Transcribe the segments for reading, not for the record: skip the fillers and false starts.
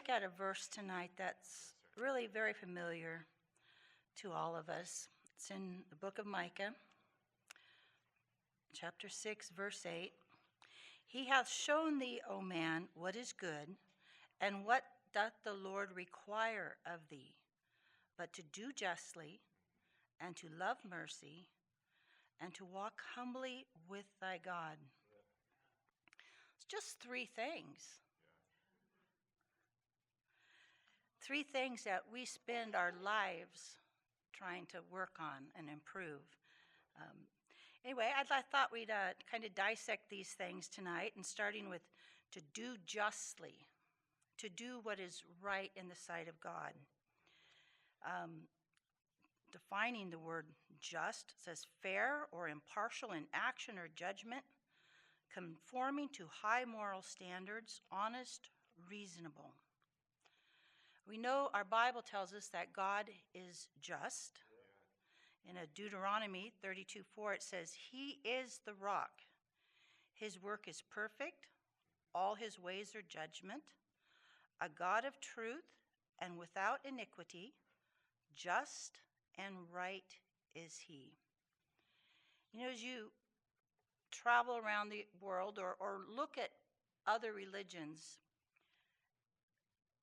look at a verse tonight that's really very familiar to all of us. It's in the book of Micah, chapter 6, verse 8. He hath shown thee, O man, what is good, and what doth the Lord require of thee, but to do justly, and to love mercy, and to walk humbly with thy God. It's just three things. Three things that we spend our lives trying to work on and improve. Anyway, I thought we'd kind of dissect these things tonight, and starting with to do justly, to do what is right in the sight of God. Defining the word just, it says fair or impartial in action or judgment, conforming to high moral standards, honest, reasonable. We know our Bible tells us that God is just. In Deuteronomy 32:4, it says, He is the rock. His work is perfect. All his ways are judgment. A God of truth and without iniquity, just and right is he. You know, as you travel around the world or look at other religions,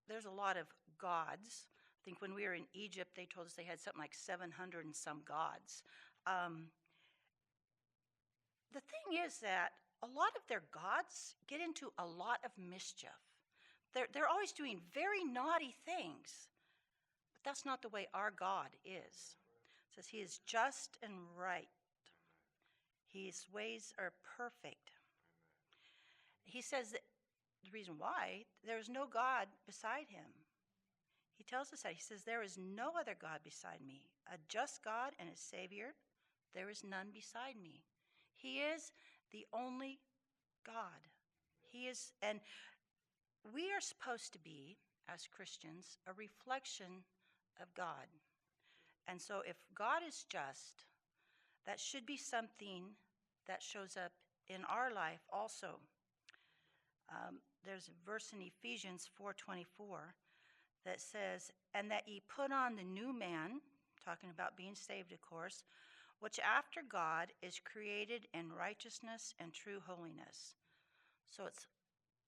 there's a lot of gods. I think when we were in Egypt, they told us they had something like 700 and some gods. The thing is that a lot of their gods get into a lot of mischief. They're always doing very naughty things. But that's not the way our God is. It says he is just and right. His ways are perfect. He says that the reason why, there is no God beside him. He tells us that. He says, there is no other God beside me. A just God and a Savior, there is none beside me. He is the only God. He is, and we are supposed to be, as Christians, a reflection of God. And so if God is just, that should be something that shows up in our life also. There's a verse in Ephesians 4:24 that says, and that ye put on the new man, talking about being saved, of course, which after God is created in righteousness and true holiness. So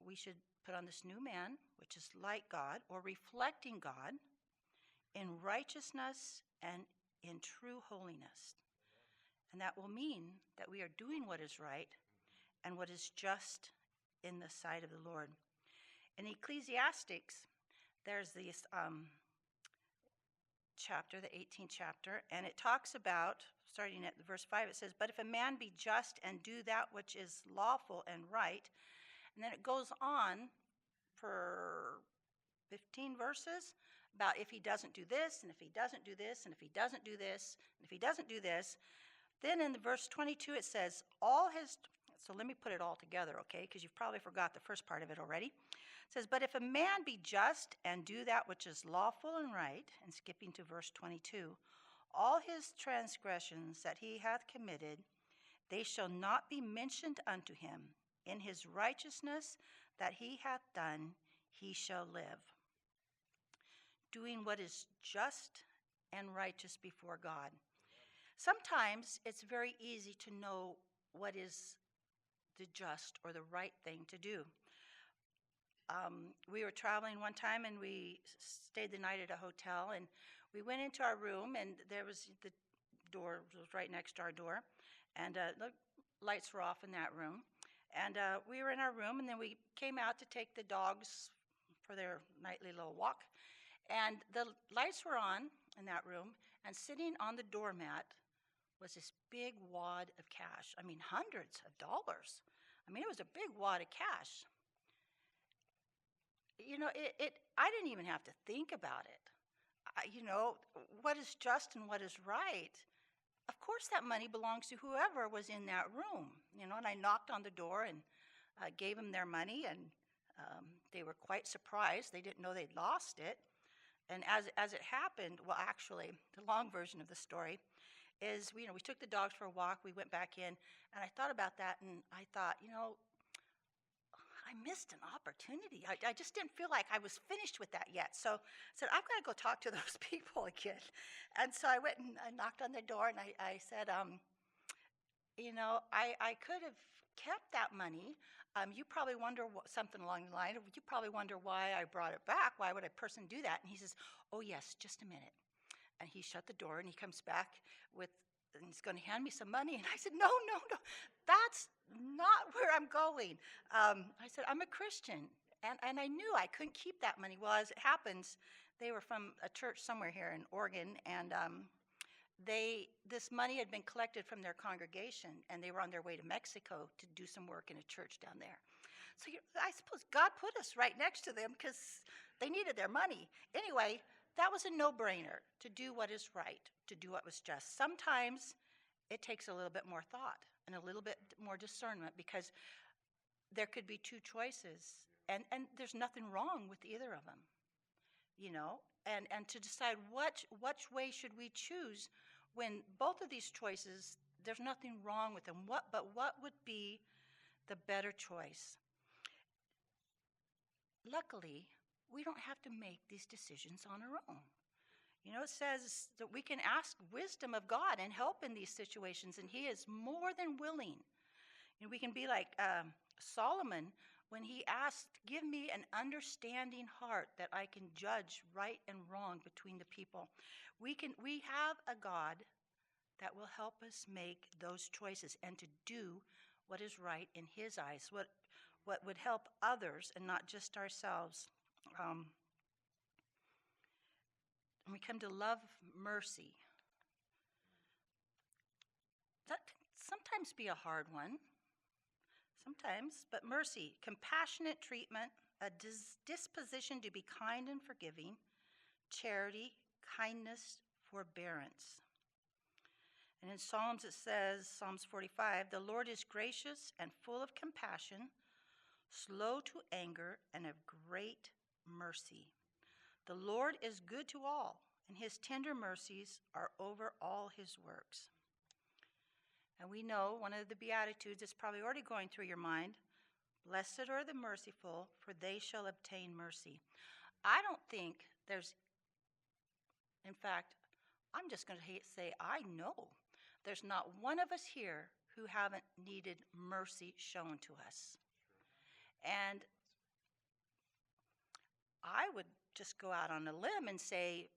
we should put on this new man, which is like God, or reflecting God, in righteousness and in true holiness. And that will mean that we are doing what is right and what is just in the sight of the Lord. In Ecclesiastics, there's this chapter, the 18th chapter, and it talks about, starting at verse 5, it says, but if a man be just and do that which is lawful and right, and then it goes on for 15 verses about if he doesn't do this, and if he doesn't do this, and if he doesn't do this, and if he doesn't do this. Then in the verse 22 it says, so let me put it all together, okay, because you've probably forgot the first part of it already. It says, but if a man be just and do that which is lawful and right, and skipping to verse 22, all his transgressions that he hath committed, they shall not be mentioned unto him. In his righteousness that he hath done, he shall live. Doing what is just and righteous before God. Sometimes it's very easy to know what is the just or the right thing to do. We were traveling one time and we stayed the night at a hotel, and we went into our room, and there was the door was right next to our door, and the lights were off in that room. And we were in our room, and then we came out to take the dogs for their nightly little walk. And the lights were on in that room, and sitting on the doormat was this big wad of cash. I mean, hundreds of dollars. I mean, it was a big wad of cash. You know, I didn't even have to think about it. What is just and what is right? Of course that money belongs to whoever was in that room. And I knocked on the door and gave them their money, and they were quite surprised. They didn't know they'd lost it. And as it happened, well, actually, the long version of the story is, we took the dogs for a walk. We went back in, and I thought about that, and I thought, I missed an opportunity. I just didn't feel like I was finished with that yet. So I said, I've got to go talk to those people again. And so I went and I knocked on their door and I said, I could have kept that money. You probably wonder something along the line. You probably wonder why I brought it back. Why would a person do that? And he says, oh, yes, just a minute. And he shut the door and he comes back and he's going to hand me some money. And I said, no, that's not where I'm going. I said, I'm a Christian. And I knew I couldn't keep that money. Well, as it happens, they were from a church somewhere here in Oregon, and this money had been collected from their congregation, and they were on their way to Mexico to do some work in a church down there. So I suppose God put us right next to them because they needed their money. Anyway, that was a no-brainer, to do what is right, to do what was just. Sometimes it takes a little bit more thought and a little bit more discernment, because there could be two choices, and there's nothing wrong with either of them, and to decide which way should we choose when both of these choices, there's nothing wrong with them. But what would be the better choice? Luckily, we don't have to make these decisions on our own. It says that we can ask wisdom of God and help in these situations, and he is more than willing. And we can be like Solomon when he asked, give me an understanding heart that I can judge right and wrong between the people. We have a God that will help us make those choices and to do what is right in his eyes, what would help others and not just ourselves. And we come to love mercy. That can sometimes be a hard one. Sometimes, but mercy, compassionate treatment, a disposition to be kind and forgiving, charity, kindness, forbearance. And in Psalms it says, Psalms 45, the Lord is gracious and full of compassion, slow to anger, and of great mercy. The Lord is good to all, and his tender mercies are over all his works. And we know one of the Beatitudes is probably already going through your mind. Blessed are the merciful, for they shall obtain mercy. I don't think in fact, I'm just going to say I know there's not one of us here who haven't needed mercy shown to us. And I would just go out on a limb and say,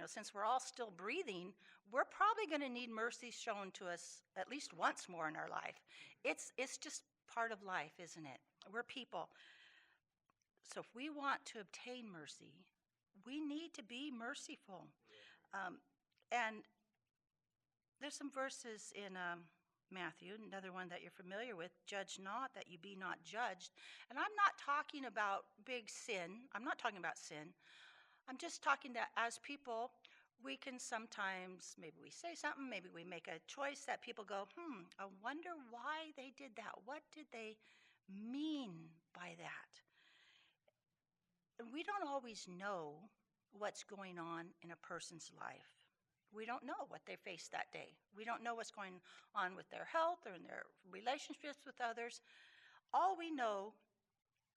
since we're all still breathing, we're probably going to need mercy shown to us at least once more in our life. It's just part of life, isn't it? We're people. So if we want to obtain mercy, we need to be merciful. And there's some verses in Matthew, another one that you're familiar with, judge not that you be not judged. And I'm not talking about big sin. I'm not talking about sin. I'm just talking that as people, we can sometimes, maybe we say something, maybe we make a choice that people go, I wonder why they did that. What did they mean by that? And we don't always know what's going on in a person's life. We don't know what they faced that day. We don't know what's going on with their health or in their relationships with others. All we know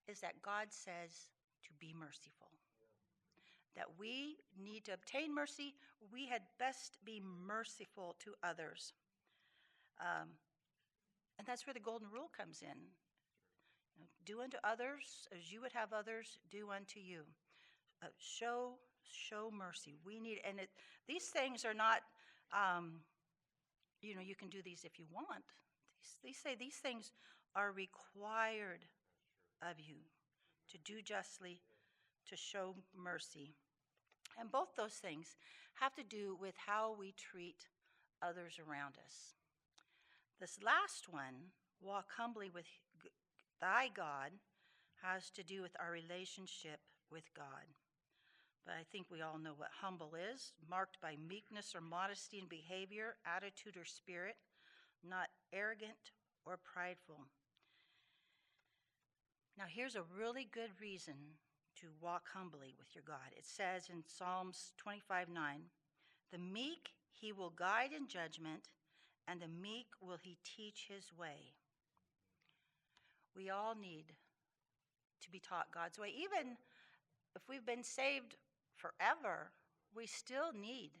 is that God says to be merciful. That we need to obtain mercy. We had best be merciful to others. And that's where the golden rule comes in. Do unto others as you would have others do unto you. Show mercy. We need, and these things are not, you can do these if you want. These things are required of you to do justly, to show mercy. And both those things have to do with how we treat others around us. This last one, walk humbly with thy God, has to do with our relationship with God. But I think we all know what humble is, marked by meekness or modesty in behavior, attitude, or spirit, not arrogant or prideful. Now here's a really good reason to walk humbly with your God. It says in Psalms 25:9, the meek he will guide in judgment, and the meek will he teach his way. We all need to be taught God's way. Even if we've been saved forever, we still need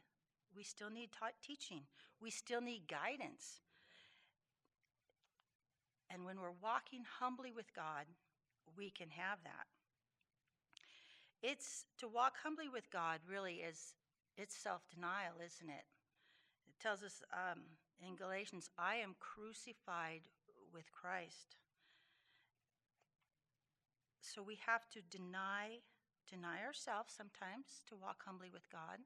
teaching. We still need guidance. And when we're walking humbly with God, we can have that. It's to walk humbly with God really it's self-denial, isn't it? It tells us in Galatians, I am crucified with Christ. So we have to deny ourselves sometimes to walk humbly with God,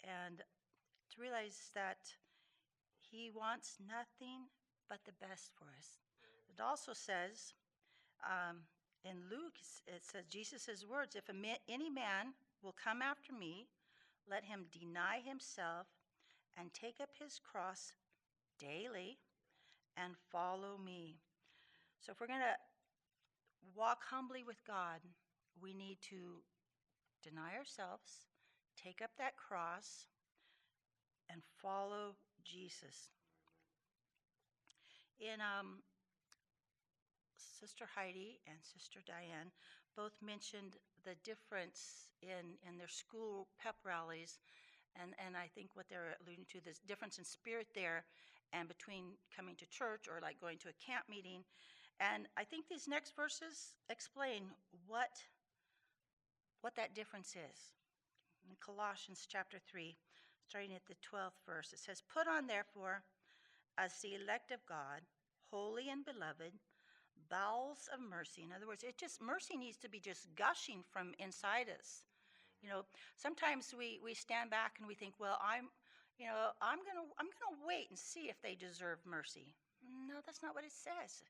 and to realize that he wants nothing but the best for us. It also says in Luke, it says, Jesus' words, if any man will come after me, let him deny himself and take up his cross daily and follow me. So if we're going to walk humbly with God, we need to deny ourselves, take up that cross, and follow Jesus. In Sister Heidi and Sister Diane both mentioned the difference in their school pep rallies, and I think what they're alluding to, this difference in spirit there and between coming to church or like going to a camp meeting. And I think these next verses explain what that difference is. In Colossians chapter 3, starting at the 12th verse, it says, put on therefore as the elect of God, holy and beloved, bowels of mercy. In other words, mercy needs to be just gushing from inside us. You know, sometimes we stand back and we think, well, I'm gonna wait and see if they deserve mercy. No, that's not what it says.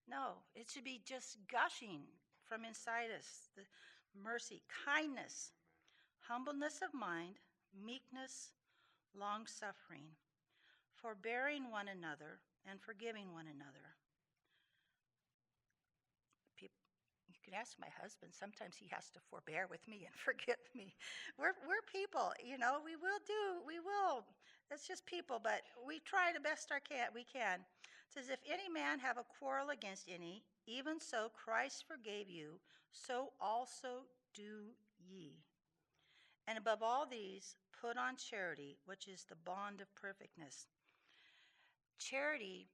No, it should be just gushing from inside us. The mercy, kindness, humbleness of mind, meekness, long-suffering, forbearing one another, and forgiving one another. You could ask my husband. Sometimes he has to forbear with me and forgive me. We're people, we will. That's just people, but we try the best we can. It says, if any man have a quarrel against any, even so Christ forgave you, so also do ye. And above all these, put on charity, which is the bond of perfectness. Charity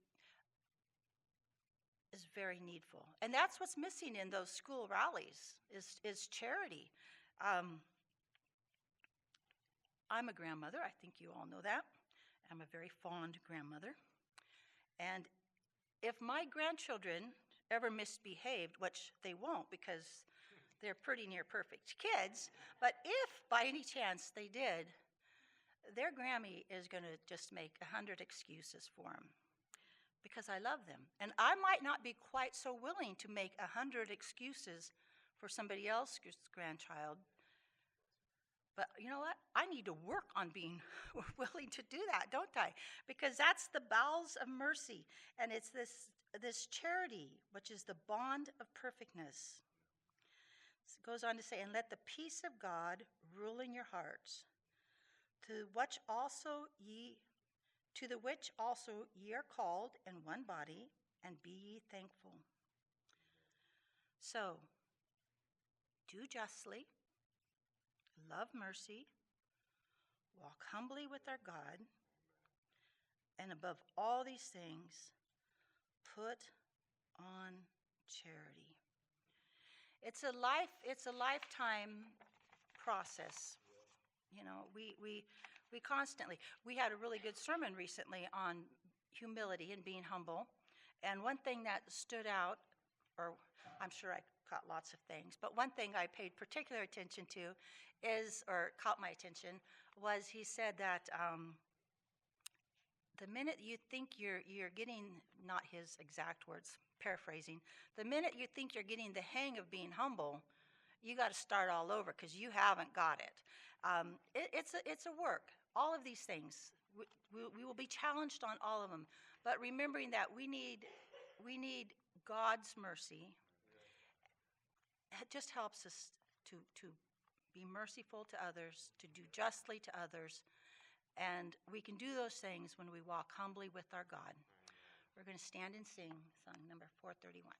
is very needful. And that's what's missing in those school rallies is charity. I'm a grandmother. I think you all know that. I'm a very fond grandmother. And if my grandchildren ever misbehaved, which they won't because they're pretty near perfect kids, but if by any chance they did, their Grammy is going to just make 100 excuses for them because I love them. And I might not be quite so willing to make 100 excuses for somebody else's grandchild, but you know what? I need to work on being willing to do that, don't I? Because that's the bowels of mercy, and it's this charity, which is the bond of perfectness. It goes on to say, and let the peace of God rule in your hearts, to the which also ye are called in one body, and be ye thankful. So, do justly, love mercy, walk humbly with our God, and above all these things, put on charity. It's a lifetime process. You know, we constantly, we had a really good sermon recently on humility and being humble. And one thing that stood out, or I'm sure I caught lots of things, but one thing I paid particular attention to caught my attention, was he said that the minute you think you're getting, not his exact words, paraphrasing, the minute you think you're getting the hang of being humble, you got to start all over because you haven't got it. It's a work. All of these things, we will be challenged on all of them, but remembering that we need God's mercy. It just helps us to be merciful to others, to do justly to others, and we can do those things when we walk humbly with our God. We're going to stand and sing song number 431.